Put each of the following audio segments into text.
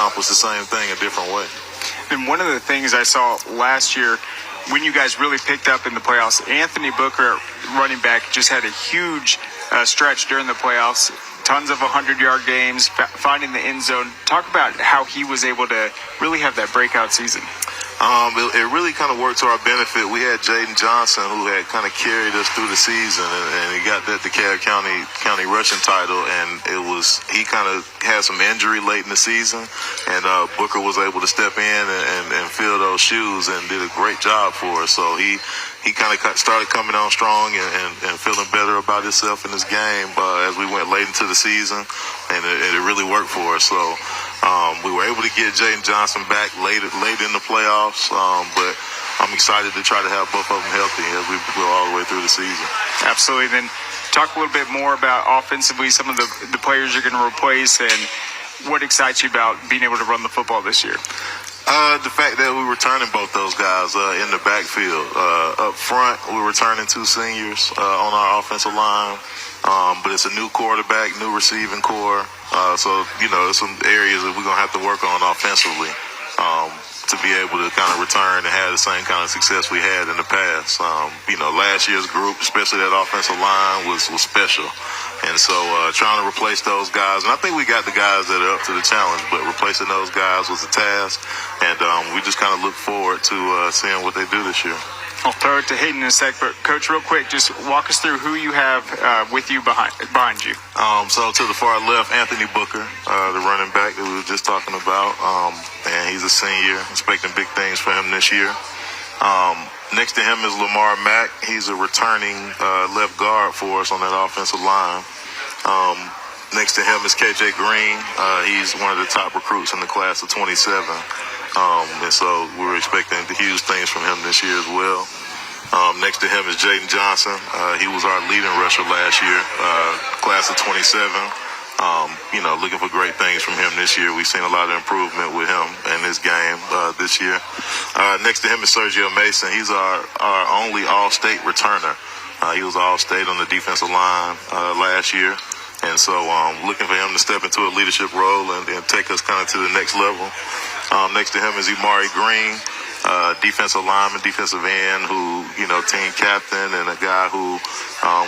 accomplish the same thing a different way. And one of the things I saw last year when you guys really picked up in the playoffs, Anthony Booker, running back, just had a huge stretch during the playoffs. Tons of 100-yard games, finding the end zone. Talk about how he was able to really have that breakout season. It really kind of worked to our benefit. We had Jaden Johnson, who had kind of carried us through the season, and he got that DeKalb County rushing title, and he kind of had some injury late in the season, and Booker was able to step in and fill those shoes and did a great job for us. So he kind of started coming on strong and feeling better about himself in this game as we went late into the season, and it really worked for us. So we were able to get Jaden Johnson back late in the playoffs, but I'm excited to try to have both of them healthy as we go all the way through the season. Absolutely. Then talk a little bit more about offensively some of the players you're going to replace and what excites you about being able to run the football this year. The fact that we're returning both those guys in the backfield. Up front, we're returning 2 seniors on our offensive line. But it's a new quarterback, new receiving core. So, there's some areas that we're going to have to work on offensively to be able to kind of return and have the same kind of success we had in the past. Last year's group, especially that offensive line, was special. And so trying to replace those guys, and I think we got the guys that are up to the challenge, but replacing those guys was a task. And we just kind of look forward to seeing what they do this year. I'll throw it to Hayden in a sec, but Coach, real quick, just walk us through who you have with you behind you. So to the far left, Anthony Booker, the running back that we were just talking about, and he's a senior, expecting big things for him this year. Next to him is Lamar Mack. He's a returning left guard for us on that offensive line. Next to him is KJ Green. He's one of the top recruits in the class of 27. And so we're expecting huge things from him this year as well. Next to him is Jaden Johnson. He was our leading rusher last year, class of 27. Looking for great things from him this year. We've seen a lot of improvement with him in his game this year. Next to him is Sergio Mason. He's our only all-state returner. He was all-state on the defensive line last year. And so looking for him to step into a leadership role and take us kind of to the next level. Next to him is Imari Green, defensive lineman, defensive end, who, team captain, and a guy who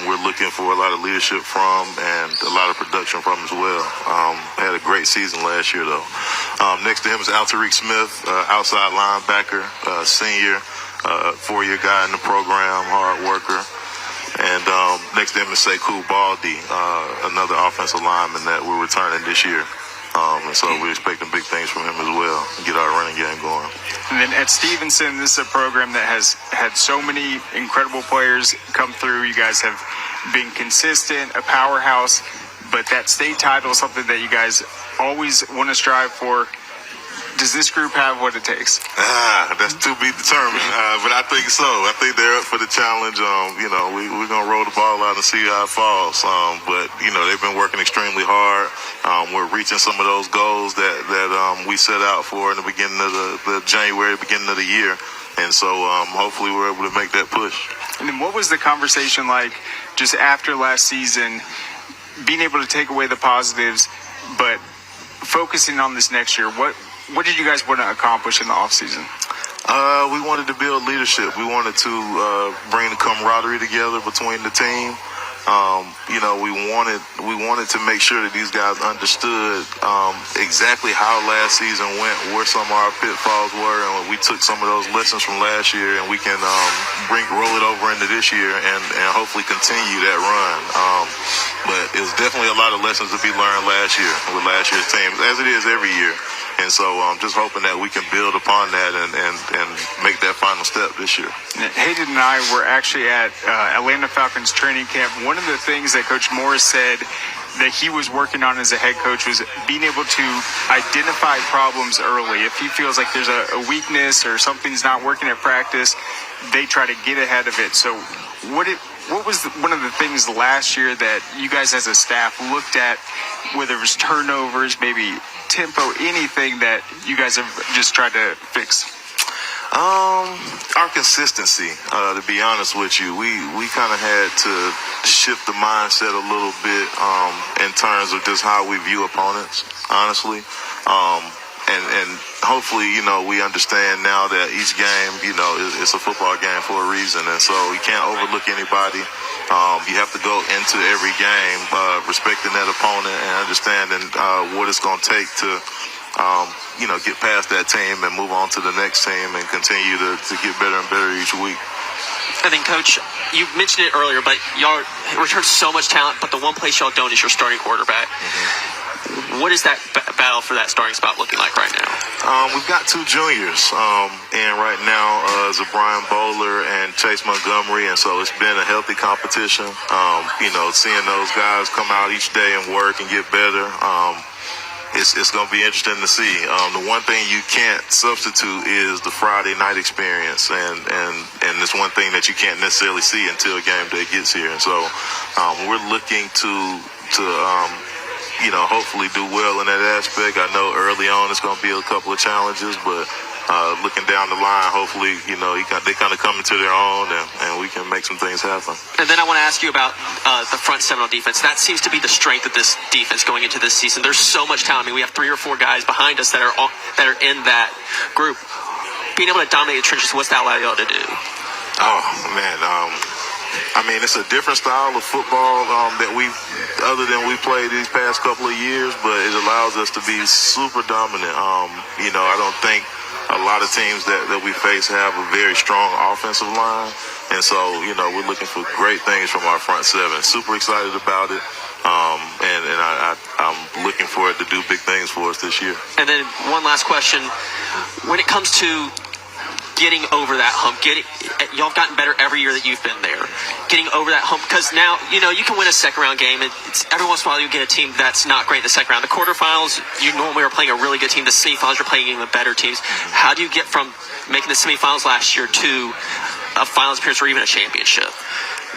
we're looking for a lot of leadership from and a lot of production from as well. Had a great season last year, though. Next to him is Altariq Smith, outside linebacker, senior, 4-year guy in the program, hard worker. And next to him is Sekou Baldi, another offensive lineman that we're returning this year. And so we're expecting big things from him as well and get our running game going. And then at Stevenson, this is a program that has had so many incredible players come through. You guys have been consistent, a powerhouse, but that state title is something that you guys always want to strive for. Does this group have what it takes? That's to be determined, but I think so. I think they're up for the challenge. We're going to roll the ball out and see how it falls. But they've been working extremely hard. We're reaching some of those goals that we set out for in the beginning of the January, beginning of the year. And so hopefully we're able to make that push. And then what was the conversation like just after last season, being able to take away the positives, but focusing on this next year? What did you guys want to accomplish in the offseason? We wanted to build leadership. We wanted to bring the camaraderie together between the team. We wanted to make sure that these guys understood exactly how last season went, where some of our pitfalls were, and we took some of those lessons from last year, and we can roll it over into this year and hopefully continue that run. But it was definitely a lot of lessons to be learned last year with last year's team, as it is every year. And so I'm just hoping that we can build upon that and make that final step this year. Hayden and I were actually at Atlanta Falcons training camp. One of the things that Coach Morris said that he was working on as a head coach was being able to identify problems early. If he feels like there's a weakness or something's not working at practice, they try to get ahead of it. So what was one of the things last year that you guys as a staff looked at, whether it was turnovers, maybe tempo, anything that you guys have just tried to fix? Our consistency, to be honest with you, we kind of had to shift the mindset a little bit in terms of just how we view opponents, honestly. and hopefully, we understand now that each game, it's a football game for a reason. And so you can't overlook anybody. You have to go into every game respecting that opponent and understanding what it's going to take to, get past that team and move on to the next team and continue to get better and better each week. And then, Coach, you mentioned it earlier, but y'all return so much talent, but the one place y'all don't is your starting quarterback. What is that battle for that starting spot looking like right now? We've got two juniors, and right now is Brian Bowler and Chase Montgomery, and so it's been a healthy competition. Seeing those guys come out each day and work and get better, it's going to be interesting to see. The one thing you can't substitute is the Friday night experience, and it's one thing that you can't necessarily see until game day gets here. And so we're looking to hopefully do well in that aspect. I know early on it's going to be a couple of challenges, but looking down the line, hopefully, they kind of come into their own and we can make some things happen. And then I want to ask you about the front seven on defense. That seems to be the strength of this defense going into this season. There's so much talent. I mean, we have 3 or 4 guys behind us that are in that group. Being able to dominate the trenches, what's that allow y'all to do? Oh, man. It's a different style of football other than we played these past couple of years, but it allows us to be super dominant. I don't think a lot of teams that we face have a very strong offensive line, and so we're looking for great things from our front seven. Super excited about it, and I'm looking for it to do big things for us this year. And then one last question: when it comes to getting over that hump, y'all have gotten better every year that you've been there. Getting over that hump, because now, you can win a second-round game. It's every once in a while you get a team that's not great in the second round. The quarterfinals, you normally are playing a really good team. The semifinals, you're playing even better teams. How do you get from making the semifinals last year to a finals appearance or even a championship?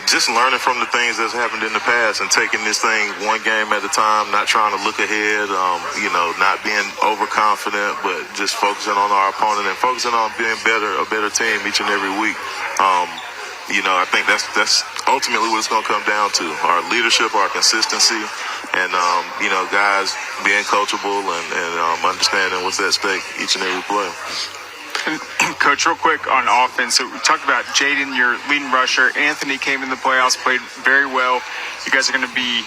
Just learning from the things that's happened in the past and taking this thing one game at a time, not trying to look ahead, not being overconfident, but just focusing on our opponent and focusing on being a better team each and every week. I think that's ultimately what it's going to come down to: our leadership, our consistency, and guys being coachable and understanding what's at stake each and every play. Coach, real quick on offense. So we talked about Jaden, your leading rusher. Anthony came in the playoffs, played very well. You guys are going to be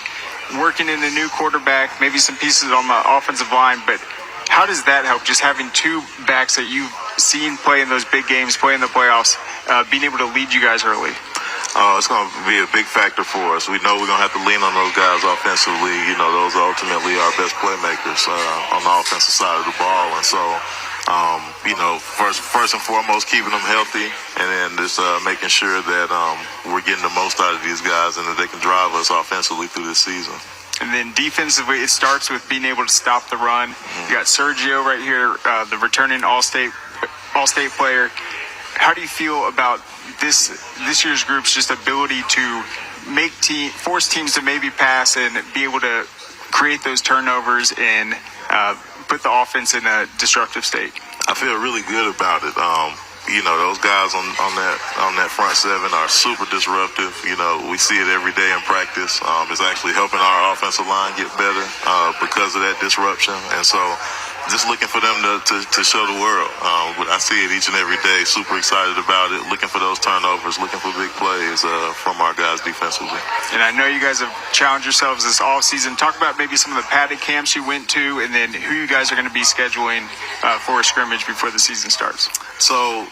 working in a new quarterback, maybe some pieces on the offensive line. But how does that help, just having 2 backs that you've seen play in those big games, play in the playoffs, being able to lead you guys early? It's going to be a big factor for us. We know we're going to have to lean on those guys offensively. Those are ultimately our best playmakers on the offensive side of the ball. And so, first and foremost, keeping them healthy, and then just making sure that we're getting the most out of these guys and that they can drive us offensively through this season. And then defensively, it starts with being able to stop the run. You got Sergio right here, the returning All-State player. How do you feel about this year's group's just ability to force teams to maybe pass and be able to create those turnovers and put the offense in a disruptive state? I feel really good about it. Those guys on that front seven are super disruptive. We see it every day in practice. It's actually helping our offensive line get better because of that disruption. And so just looking for them to show the world. I see it each and every day. Super excited about it. Looking for those turnovers, looking for big plays from our guys defensively. And I know you guys have challenged yourselves this offseason. Talk about maybe some of the padded camps you went to, and then who you guys are going to be scheduling for a scrimmage before the season starts. So,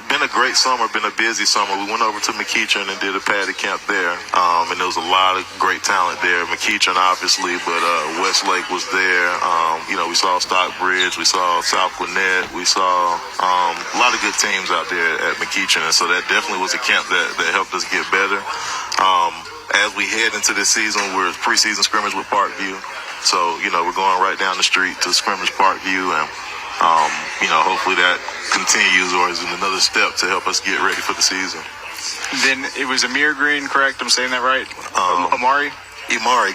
been a great summer, been a busy summer. We went over to McEachern and did a padded camp there, and there was a lot of great talent there. McEachern, obviously, but Westlake was there. We saw Stockbridge, we saw South Gwinnett, we saw a lot of good teams out there at McEachern, and so that definitely was a camp that helped us get better. As we head into this season, we're preseason scrimmage with Parkview, so we're going right down the street to scrimmage Parkview, and hopefully that continues or is another step to help us get ready for the season. Then it was Amir Green, correct? I'm saying that right? Amari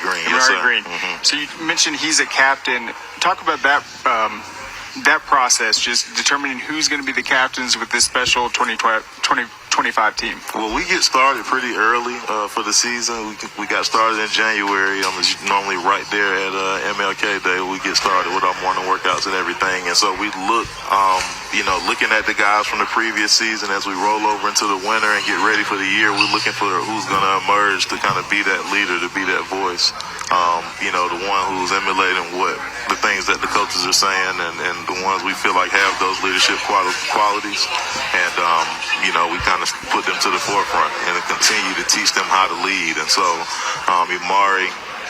Green. Yes, sir. Green. Mm-hmm. So you mentioned he's a captain. Talk about that process, just determining who's going to be the captains with this special 2025 team. Well, we get started pretty early for the season. We got started in January. I'm normally right there at MLK Day. We get started with our morning workout workouts and everything. And so we look, looking at the guys from the previous season as we roll over into the winter and get ready for the year, we're looking for who's going to emerge to kind of be that leader, to be that voice. The one who's emulating the things that the coaches are saying, and the ones we feel like have those leadership qualities. And, we kind of put them to the forefront and continue to teach them how to lead. And so, Imari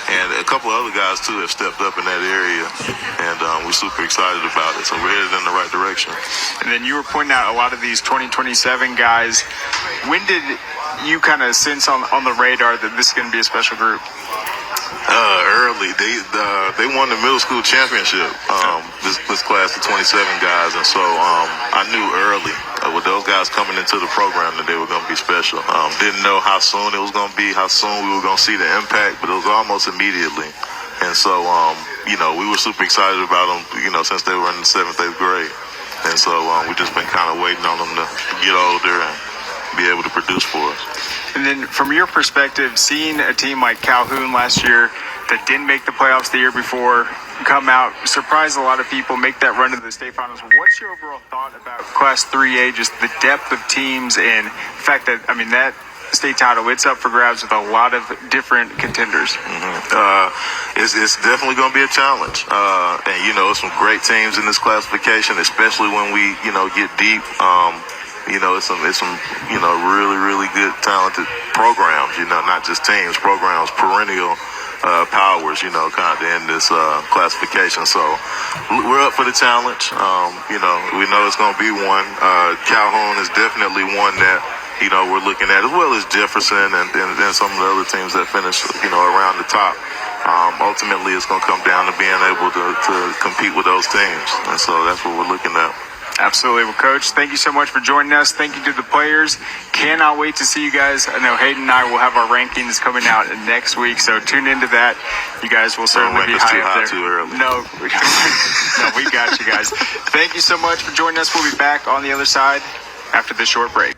and a couple of other guys, too, have stepped up in that area, and we're super excited about it. So we're headed in the right direction. And then you were pointing out a lot of these 2027 guys. When did you kind of sense on the radar that this is going to be a special group? Early. They won the middle school championship, this class of 27 guys, and so I knew early with those guys coming into the program that they were going to be special. Didn't know how soon it was going to be, how soon we were going to see the impact, but it was almost immediately. And so, we were super excited about them, since they were in the 7th, 8th grade. And so we've just been kind of waiting on them to get older and be able to produce for us. And then from your perspective, seeing a team like Calhoun last year that didn't make the playoffs the year before come out, surprise a lot of people, make that run to the state finals. What's your overall thought about Class 3A, just the depth of teams and the fact that, that state title, it's up for grabs with a lot of different contenders? It's definitely going to be a challenge. It's some great teams in this classification, especially when we, get deep. It's some really, really good, talented programs, not just teams, programs, perennial powers, kind of in this classification. So we're up for the challenge. We know it's going to be one. Calhoun is definitely one that, we're looking at, as well as Jefferson and some of the other teams that finish, around the top. Ultimately, it's going to come down to being able to compete with those teams. And so that's what we're looking at. Absolutely. Well, Coach, thank you so much for joining us. Thank you to the players. Cannot wait to see you guys. I know Hayden and I will have our rankings coming out next week, so tune into that. You guys will certainly be high up there. Too early. No, we got you guys. Thank you so much for joining us. We'll be back on the other side after this short break.